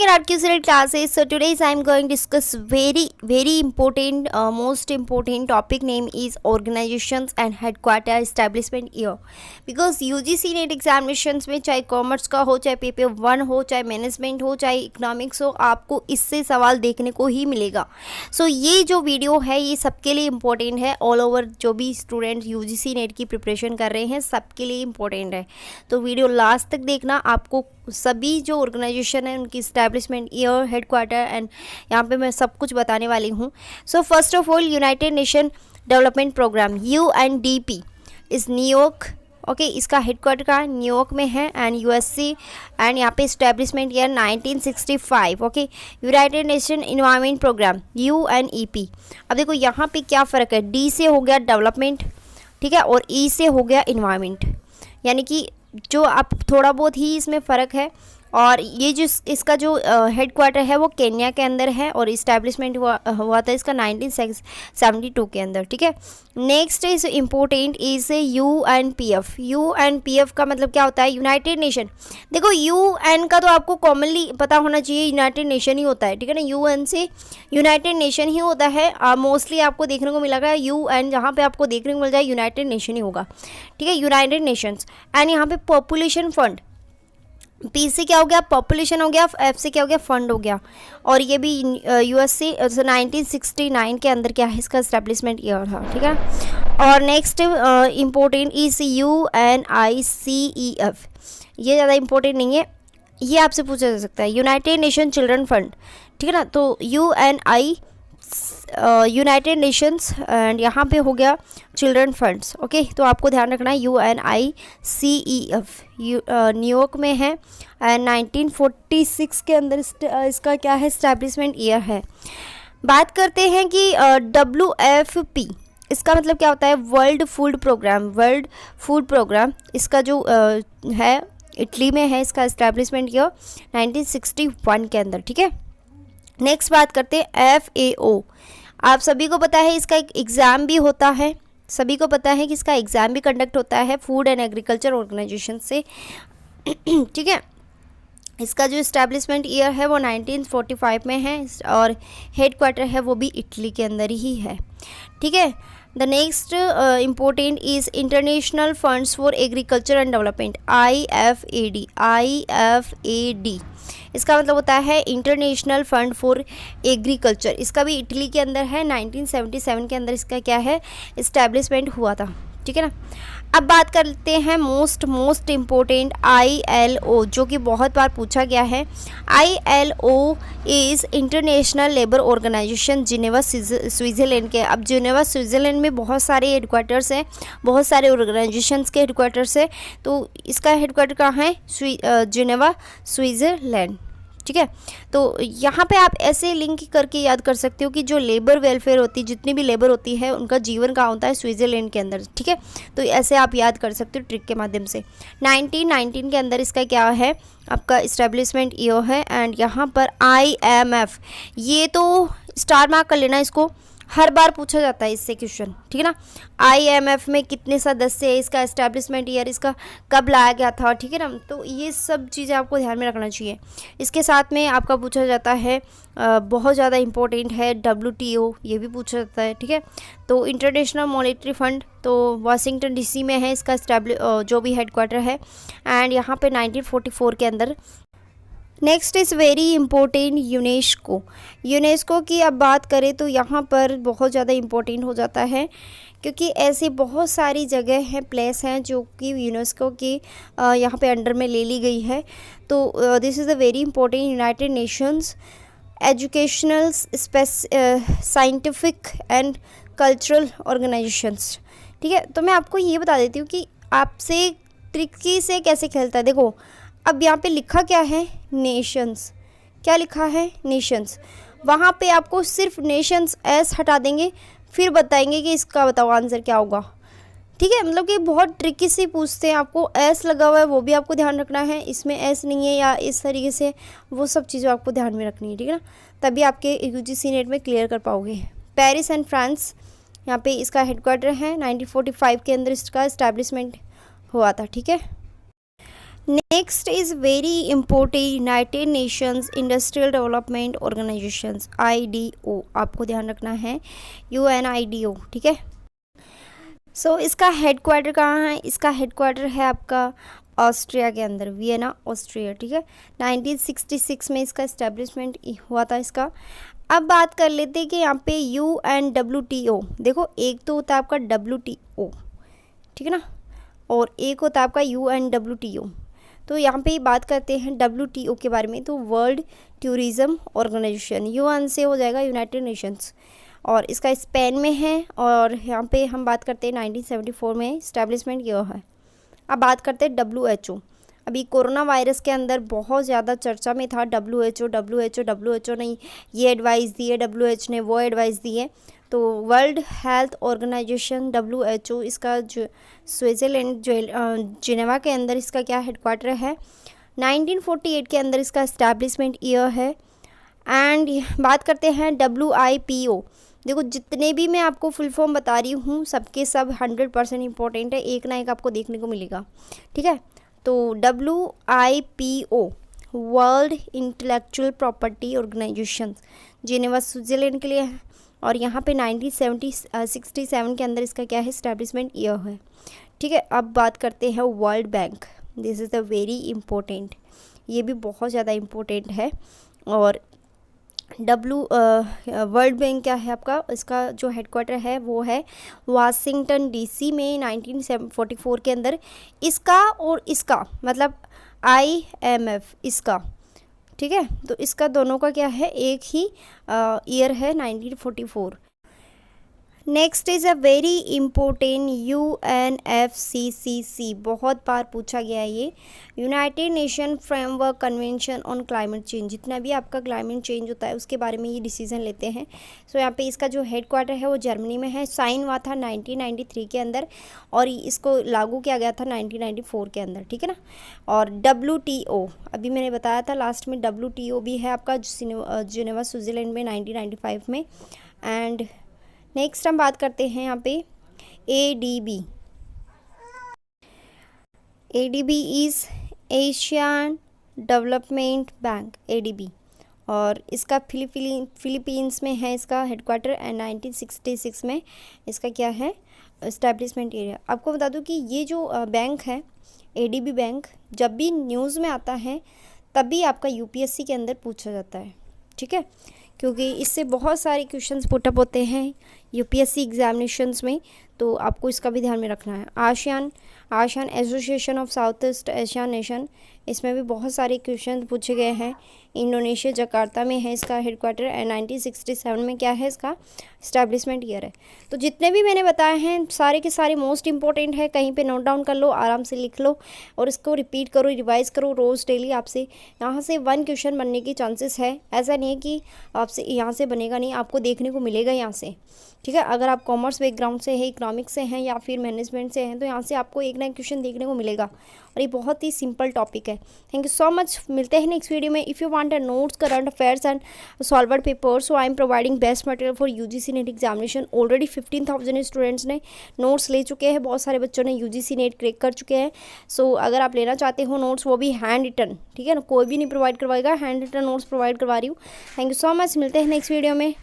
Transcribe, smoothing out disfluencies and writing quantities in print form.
in our QCLED classes. So today I am going to discuss very important most important topic name is organizations and headquarter establishment year. Because UGC net examinations में चाहे commerce का हो, चाहे paper 1 हो, चाहे management हो, चाहे economics हो, आपको इससे सवाल देखने को ही मिलेगा. सो ये जो वीडियो है ये सबके लिए इम्पोर्टेंट है. ऑल ओवर जो भी स्टूडेंट UGC नेट की प्रिपरेशन कर रहे हैं सबके लिए इम्पोर्टेंट है. तो वीडियो लास्ट तक देखना. आपको सभी जो ऑर्गेनाइजेशन है उनकी इस्टेब्लिशमेंट ईयर, हेडक्वार्टर एंड यहाँ पे मैं सब कुछ बताने वाली हूँ. So first of all United Nation Development Programme UNDP is New York. Okay इसका हेडक्वार्टर का न्यूयॉर्क में है एंड USC एंड यहाँ पे establishment year 1965. Okay United Nation Environment Programme UNEP. अब देखो यहाँ पे क्या फ़र्क है. D से हो गया डेवलपमेंट, ठीक है, और E से हो गया इन्वायरमेंट. यानी कि जो आप थोड़ा बहुत ही इसमें फ़र्क है. और ये जो इसका जो हेडक्वार्टर है वो केन्या के अंदर है और इस्टेब्लिशमेंट हुआ था इसका 1972 के अंदर, ठीक है. Next is important is UNPF. UNPF का मतलब क्या होता है? United nation. देखो UN का तो आपको कॉमनली पता होना चाहिए, यूनाइटेड नेशन ही होता है, ठीक है ना. UN से यूनाइटेड नेशन ही होता है. मोस्टली आपको देखने को मिलेगा UN जहाँ पे आपको देखने को मिल जाए यूनाइटेड नेशन ही होगा, ठीक है, यूनाइटेड नेशंस. एंड यहाँ पे पॉपुलेशन फंड, P से क्या हो गया? पॉपुलेशन हो गया. F से क्या हो गया? फंड हो गया. और ये भी US से 1969 के अंदर क्या है इसका एस्टेब्लिशमेंट ईयर था, ठीक है. और नेक्स्ट इम्पोर्टेंट इज UNICEF. ये ज़्यादा इम्पोर्टेंट नहीं है, ये आपसे पूछा जा सकता है. यूनाइटेड नेशन चिल्ड्रन फंड, ठीक है ना. तो यूनाइटेड नेशंस एंड यहाँ पे हो गया चिल्ड्रन फंड्स. ओके तो आपको ध्यान रखना है UNICEF न्यूयॉर्क में है एंड 1946 के अंदर इसका क्या है? इस्टेब्लिशमेंट ईयर है. बात करते हैं कि WFP इसका मतलब क्या होता है? World food programme. World food programme इसका जो है इटली में है. इसका इस्टेब्लिशमेंट ईयर 1961 के अंदर, ठीक है. नेक्स्ट बात करते हैं FAO. आप सभी को पता है इसका एक एग्ज़ाम भी होता है. सभी को पता है कि इसका एग्ज़ाम भी कंडक्ट होता है फूड एंड एग्रीकल्चर ऑर्गेनाइजेशन से, ठीक है. इसका जो इस्टेब्लिशमेंट ईयर है वो 1945 में है और हेडक्वार्टर है वो भी इटली के अंदर ही है, ठीक है. The next important is international funds for agriculture and development IFAD. इसका मतलब होता है इंटरनेशनल फंड फॉर एग्रीकल्चर. इसका भी इटली के अंदर है. 1977 के अंदर इसका क्या है? इस्टेब्लिशमेंट हुआ था, ठीक है ना. अब बात करते हैं मोस्ट इम्पोर्टेंट ILO, जो कि बहुत बार पूछा गया है. ILO is international labour organisation Geneva Switzerland के. अब जिनेवा स्विट्ज़रलैंड में बहुत सारे हेडक्वार्टर्स हैं, बहुत सारे ऑर्गेनाइजेशंस के हेडक्वार्टर्स हैं. तो इसका हेडक्वार्टर कहाँ है? जिनेवा स्विट्ज़रलैंड, ठीक है. तो यहाँ पे आप ऐसे लिंक करके याद कर सकते हो कि जो लेबर वेलफेयर होती है, जितनी भी लेबर होती है उनका जीवन कहाँ होता है? स्विट्ज़रलैंड के अंदर, ठीक है. तो ऐसे आप याद कर सकते हो ट्रिक के माध्यम से. 1919 के अंदर इसका क्या है? आपका इस्टेब्लिशमेंट ईयर है. एंड यहाँ पर IMF, ये तो स्टार मार्क कर लेना, इसको हर बार पूछा जाता है इससे क्वेश्चन, ठीक है ना. IMF में कितने सदस्य है? इसका एस्टेब्लिशमेंट ईयर, इसका कब लाया गया था, ठीक है ना. तो ये सब चीज़ें आपको ध्यान में रखना चाहिए. इसके साथ में आपका पूछा जाता है बहुत ज़्यादा इम्पोर्टेंट है WTO, ये भी पूछा जाता है, ठीक है. तो इंटरनेशनल मॉनेटरी फंड तो वाशिंगटन DC में है इसका जो भी हेडक्वार्टर है. एंड यहाँ पे 1944 के अंदर. Next is very important UNESCO की अब बात करें तो यहाँ पर बहुत ज़्यादा इम्पोर्टेंट हो जाता है, क्योंकि ऐसी बहुत सारी जगह हैं, प्लेस हैं जो कि यूनेस्को की यहाँ पे अंडर में ले ली गई है. तो this is a very important United Nations educational scientific and cultural organisations, ठीक है. तो मैं आपको ये बता देती हूँ कि आपसे ट्रिकी से कैसे खेलता है. देखो अब यहाँ पे लिखा क्या है? नेशंस. क्या लिखा है? नेशंस. वहाँ पे आपको सिर्फ नेशंस S हटा देंगे, फिर बताएंगे कि इसका बताओ आंसर क्या होगा, ठीक है. मतलब कि बहुत ट्रिकी से पूछते हैं. आपको S लगा हुआ है वो भी आपको ध्यान रखना है, इसमें S नहीं है या इस तरीके से, वो सब चीज़ें आपको ध्यान में रखनी है, ठीक है ना. तभी आपके UGC नेट में क्लियर कर पाओगे. पेरिस एंड फ्रांस, यहाँ पे इसका हेडक्वार्टर है. 1945 के अंदर इसका इस्टेब्लिशमेंट हुआ था, ठीक है. Next is very important United Nations industrial development organisations IDO, आपको ध्यान रखना है UNIDO, ठीक है। सो इसका हेडक्वार्टर कहाँ है? इसका हेडक्वार्टर है आपका ऑस्ट्रिया के अंदर, वियना ऑस्ट्रिया, ठीक है। 1966 में इसका इस्टेब्लिशमेंट हुआ था इसका। अब बात कर लेते हैं कि यहाँ पे UNWTO, देखो एक तो होता है आपका WTO, ठीक है ना, और एक होता है आपका UNWTO। तो यहाँ पे बात करते हैं WTO के बारे में, तो वर्ल्ड टूरिज़्म ऑर्गेनाइजेशन, UN से हो जाएगा यूनाइटेड नेशंस, और इसका स्पेन में है। और यहाँ पे हम बात करते हैं 1974 में इस्टेब्लिशमेंट किया है। अब बात करते हैं WHO। अभी कोरोना वायरस के अंदर बहुत ज़्यादा चर्चा में था WHO ने ये एडवाइस दी है, WHO ने वो एडवाइस दी है। तो वर्ल्ड हेल्थ ऑर्गेनाइजेशन WHO, इसका जो स्विट्ज़रलैंड जिनेवा के अंदर इसका क्या हेडक्वार्टर है। 1948 के अंदर इसका इस्टेब्लिशमेंट ईयर है। एंड बात करते हैं WIPO, देखो जितने भी मैं आपको फुल फॉर्म बता रही हूँ सबके सब 100% इम्पोर्टेंट है, एक ना एक आपको देखने को मिलेगा, ठीक है। तो WIPO world intellectual property organisation, Geneva Switzerland के लिए है, और यहाँ पे 1967 के अंदर इसका क्या है इस्टेब्लिशमेंट ईयर है, ठीक है। अब बात करते हैं world bank, this is the very important, ये भी बहुत ज़्यादा इम्पोर्टेंट है। और वर्ल्ड बैंक क्या है आपका, इसका जो हेडक्वार्टर है वो है वाशिंगटन DC में 1944 के अंदर। इसका और इसका मतलब IMF इसका, ठीक है, तो इसका दोनों का क्या है एक ही ईयर है 1944। Next is a very important UNFCCC, बहुत बार पूछा गया है ये, United nation framework convention on climate change, जितना भी आपका क्लाइमेट चेंज होता है उसके बारे में ये डिसीजन लेते हैं। सो यहाँ पे इसका जो हेडक्वार्टर है वो जर्मनी में है, साइन हुआ था 1993 के अंदर, और इसको लागू किया गया था 1994 के अंदर, ठीक है ना। और WTO, अभी मैंने बताया था लास्ट में, WTO भी है आपका जिनेवा स्विट्ज़रलैंड में 1995 में। एंड नेक्स्ट हम बात करते हैं यहाँ पे ADB is Asian development bank, ADB, और इसका फिलीपींस में है इसका हेडक्वार्टर, एंड 1966 में इसका क्या है इस्टेब्लिशमेंट एरिया। आपको बता दूं कि ये जो बैंक है ADB बैंक, जब भी न्यूज़ में आता है तभी आपका UPSC के अंदर पूछा जाता है, ठीक है, क्योंकि इससे बहुत सारे क्वेश्चंस पुटअप होते हैं UPSC एग्जामिनेशंस में, तो आपको इसका भी ध्यान में रखना है। ASEAN association of south east Asian nation, इसमें भी बहुत सारे क्वेश्चन पूछे गए हैं। इंडोनेशिया जकार्ता में है इसका हेडक्वार्टर, एंड 1967 में क्या है इसका इस्टेब्लिशमेंट ईयर है। तो जितने भी मैंने बताए हैं सारे के सारे मोस्ट इंपॉर्टेंट है, कहीं पे नोट डाउन कर लो, आराम से लिख लो और इसको रिपीट करो, रिवाइज करो रोज़ डेली। आपसे यहाँ से 1 क्वेश्चन बनने की चांसेस है, ऐसा नहीं है कि आपसे यहाँ से बनेगा नहीं, आपको देखने को मिलेगा यहाँ से, ठीक है। अगर आप कॉमर्स बैकग्राउंड से है, इकोनॉमिक्स से हैं या फिर मैनेजमेंट से हैं, तो यहाँ से आपको एक ना एक क्वेश्चन देखने को मिलेगा, और ये बहुत ही सिंपल टॉपिक है। थैंक यू सो मच, मिलते हैं नेक्स्ट वीडियो में। If you want a notes, current affairs and solved paper, so I am providing best material for UGC NET examination. Already 15,000 students ने नोट्स ले चुके हैं, बहुत सारे बच्चों ने UGC नेट क्रैक कर चुके हैं। सो अगर आप लेना चाहते हो नोट्स, वो भी हैंड रिटन, ठीक है ना, कोई भी नहीं प्रोवाइड करवाएगा, हैंड रिटन नोट्स प्रोवाइड करवा रही हूँ। थैंक यू सो मच, मिलते हैं नेक्स्ट वीडियो में।